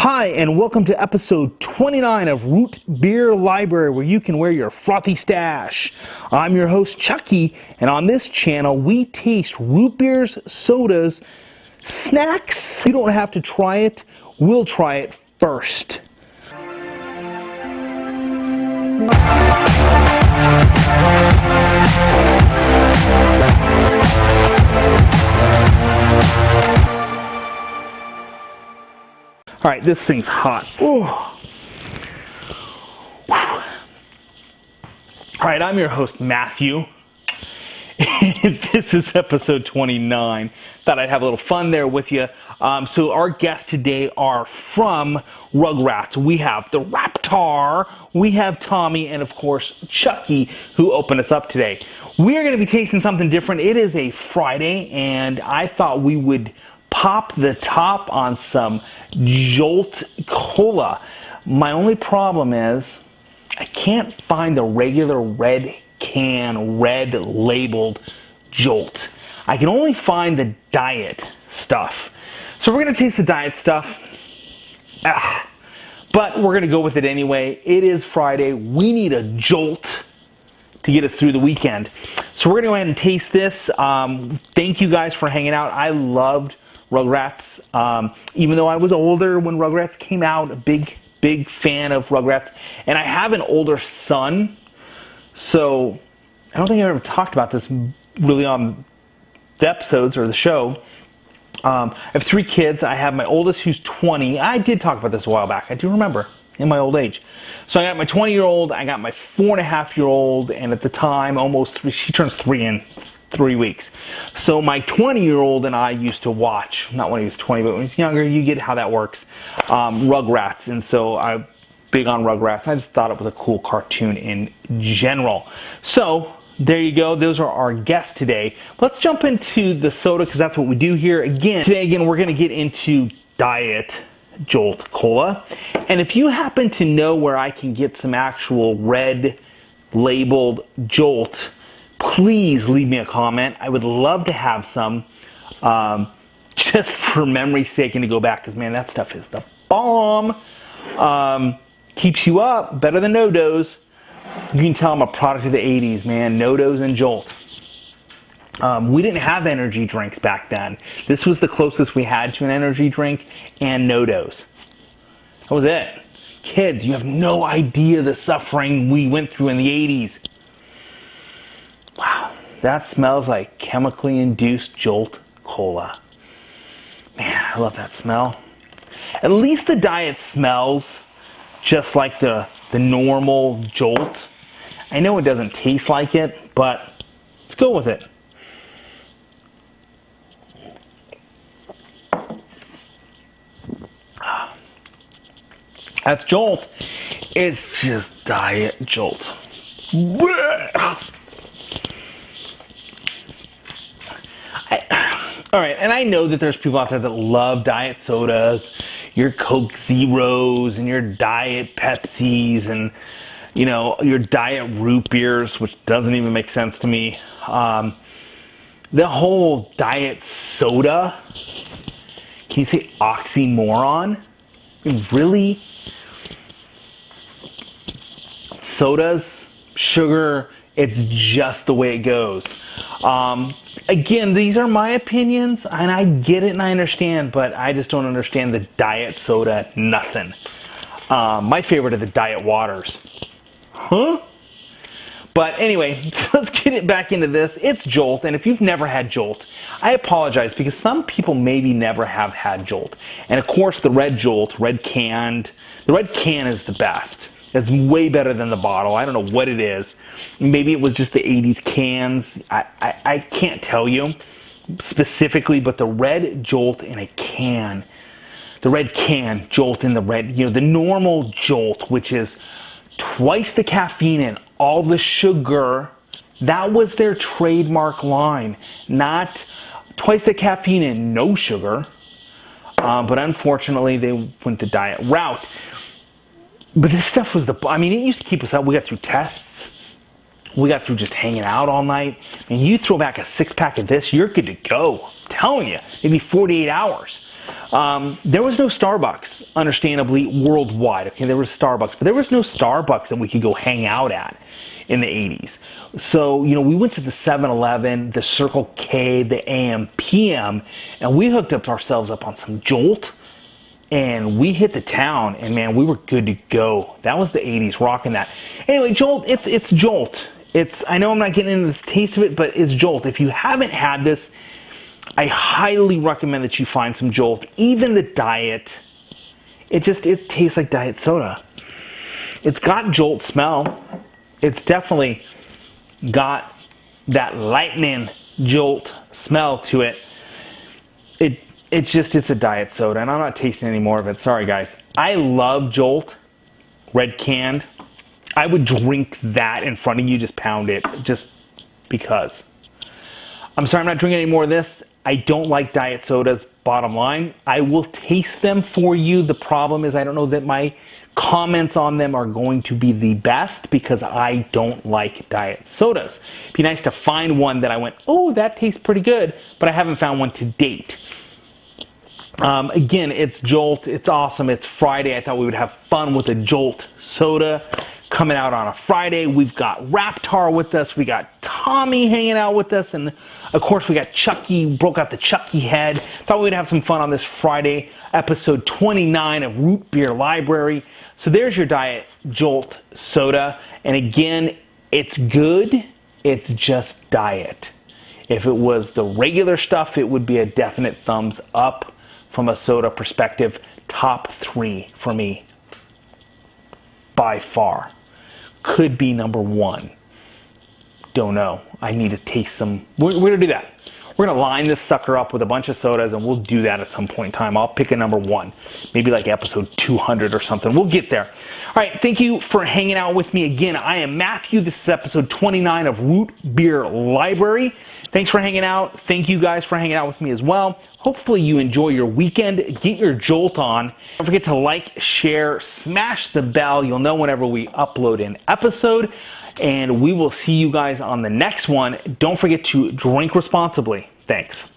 Hi, and welcome to episode 29 of Root Beer Library, where you can wear your frothy stash. I'm your host, Chucky, and on this channel, we taste root beers, sodas, snacks. You don't have to try it, we'll try it first. All right, this thing's hot. Ooh. All right, I'm your host, Matthew. And this is episode 29. Thought I'd have a little fun there with you. So our guests today are from Rugrats. We have the Raptor, we have Tommy, and of course, Chucky, who opened us up today. We are going to be tasting something different. It is a Friday, and I thought we would pop the top on some Jolt Cola. My only problem is I can't find the regular red can, red labeled Jolt. I can only find the diet stuff. So we're going to taste the diet stuff. But we're going to go with it anyway. It is Friday. We need a Jolt to get us through the weekend. So we're going to go ahead and taste this. Thank you guys for hanging out. I loved Rugrats. Even though I was older when Rugrats came out, a big fan of Rugrats. And I have an older son, so I don't think I've ever talked about this really on the episodes or the show. I have 3 kids. I have my oldest who's 20. I did talk about this a while back. I do remember in my old age. So I got my 20-year-old, I got my 4.5-year-old, and at the time, almost 3, she turns 3 in 3 weeks. So my 20-year-old and I used to watch, not when he was 20, but when he was younger, you get how that works, Rugrats. And so I'm big on Rugrats. I just thought it was a cool cartoon in general. So there you go. Those are our guests today. Let's jump into the soda because that's what we do here. Today we're going to get into Diet Jolt Cola. And if you happen to know where I can get some actual red labeled Jolt, please leave me a comment. I would love to have some, just for memory's sake and to go back, because man, that stuff is the bomb. Keeps you up, better than No-Dos. You can tell I'm a product of the 80s, man. No-Dos and Jolt. We didn't have energy drinks back then. This was the closest we had to an energy drink and No-Dos. That was it. Kids, you have no idea the suffering we went through in the 80s. Wow, that smells like chemically induced Jolt Cola. Man, I love that smell. At least the diet smells just like the normal Jolt. I know it doesn't taste like it, but let's go with it. That's Jolt. It's just Diet Jolt. All right, and I know that there's people out there that love diet sodas, your Coke Zeros and your Diet Pepsis and, you know, your Diet Root Beers, which doesn't even make sense to me. The whole diet soda, can you say oxymoron? Really? Sodas, sugar, it's just the way it goes. Again, these are my opinions, and I get it and I understand, but I just don't understand the diet soda, nothing. My favorite are the diet waters. Huh? But anyway, let's get it back into this. It's Jolt, and if you've never had Jolt, I apologize because some people maybe never have had Jolt. And of course, the red Jolt, the red can is the best. It's way better than the bottle. I don't know what it is. Maybe it was just the 80s cans. I can't tell you specifically, but the red Jolt in a can, the red can Jolt in the red, you know, the normal Jolt, which is twice the caffeine and all the sugar, that was their trademark line. Not twice the caffeine and no sugar. But unfortunately, they went the diet route. But this stuff was I mean, it used to keep us up. We got through tests. We got through just hanging out all night. And you throw back a 6-pack of this, you're good to go. I'm telling you, maybe 48 hours. There was no Starbucks, understandably, worldwide. Okay, there was Starbucks, but there was no Starbucks that we could go hang out at in the 80s. So, you know, we went to the 7-Eleven, the Circle K, the AM, PM, and we hooked ourselves up on some Jolt, and we hit the town, and man, we were good to go. That was the 80s, rocking that. Anyway, Jolt, it's Jolt. I know I'm not getting into the taste of it, but it's Jolt. If you haven't had this, I highly recommend that you find some Jolt. Even the diet, it tastes like diet soda. It's got Jolt smell. It's definitely got that lightning Jolt smell to it. It's a diet soda, and I'm not tasting any more of it. Sorry, guys. I love Jolt, red canned. I would drink that in front of you, just pound it, just because. I'm sorry I'm not drinking any more of this. I don't like diet sodas, bottom line. I will taste them for you. The problem is I don't know that my comments on them are going to be the best because I don't like diet sodas. It'd be nice to find one that I went, oh, that tastes pretty good, but I haven't found one to date. Again, it's Jolt. It's awesome. It's Friday. I thought we would have fun with a Jolt soda coming out on a Friday. We've got Raptar with us. We got Tommy hanging out with us. And, of course, we got Chucky. Broke out the Chucky head. Thought we'd have some fun on this Friday, episode 29 of Root Beer Library. So there's your Diet Jolt soda. And, again, it's good. It's just diet. If it was the regular stuff, it would be a definite thumbs up. From a soda perspective, top 3 for me, by far. Could be number 1. Don't know. I need to taste some. We're going to do that. We're going to line this sucker up with a bunch of sodas, and we'll do that at some point in time. I'll pick a number 1. Maybe like episode 200 or something. We'll get there. All right, thank you for hanging out with me again. I am Matthew. This is episode 29 of Root Beer Library. Thanks for hanging out. Thank you guys for hanging out with me as well. Hopefully you enjoy your weekend. Get your Jolt on. Don't forget to like, share, smash the bell. You'll know whenever we upload an episode. And we will see you guys on the next one. Don't forget to drink responsibly. Thanks.